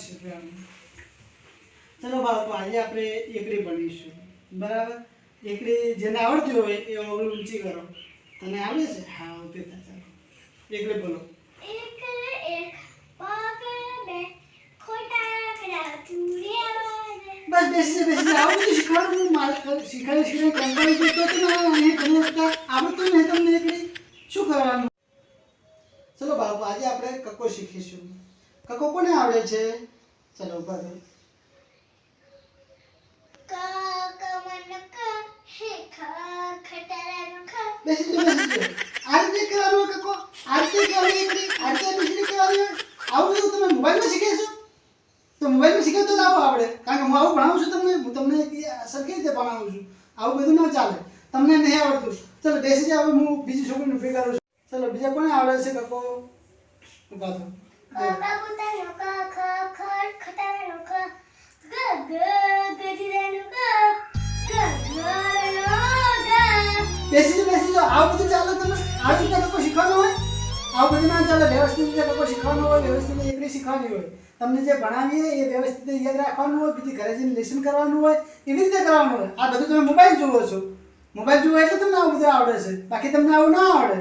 શીખવાનું. ચલો બાળકો, આજે આપણે એકડી ભણીશું. બરાબર? એકડી જેને આવડતી હોય એ ઓગળી ઊંચી કરો. તને આવડે છે? હા, ઓકે. ચાલો એકડી બોલો. બસ બેસી આવડતું શીખવાનું. હું શીખવાડી કંટાળી ગયો તો તમે આવડતું નહીં તમને એકડી શું કરવાનું? ચલો બાળકો, આજે આપણે કક્કો શીખીશું. કક્કો કોને આવડે છે? ચલો ઉભા રહો. બેસી આ રીતે કરવાનું કક્કો, આ રીતે કરવાની એકડી, આ રીતે બીજી કરવાની. આવું બધું તમે મોબાઈલમાં શીખે છો? તો મોબાઈલમાં શીખે તો આવું આવડે. કારણ કે હું આવું ભણાવું છું તમને, હું તમને સરખી રીતે ભણાવું છું. આવું બધું ના ચાલે. તમને નહીં આવડતું. ચલો બેસી જાઓ. હવે હું બીજી છોકરીને ઊભી કરું છું. ચલો બીજા કોને આવડે છે કક્કો? ઉભા થો. બેસી જાઓ. આવું બધું ચાલે તમે? આવી રીતે કક્કો શીખવાનું હોય? આવું બધું ના ચાલે. વ્યવસ્થિત રીતે કક્કો શીખવાનું હોય, વ્યવસ્થિત એકડી શીખવાની હોય. તમને જે ભણાવીએ એ વ્યવસ્થિત યાદ રાખવાનું હોય, બીજી ઘરે જઈને લેસન કરવાનું હોય, એવી રીતે કરવાનું હોય. આ બધું તમે મોબાઈલ જુઓ છો. મોબાઈલ જુઓ એટલે તમને આવું બધું આવડે છે, બાકી તમને આવું ના આવડે.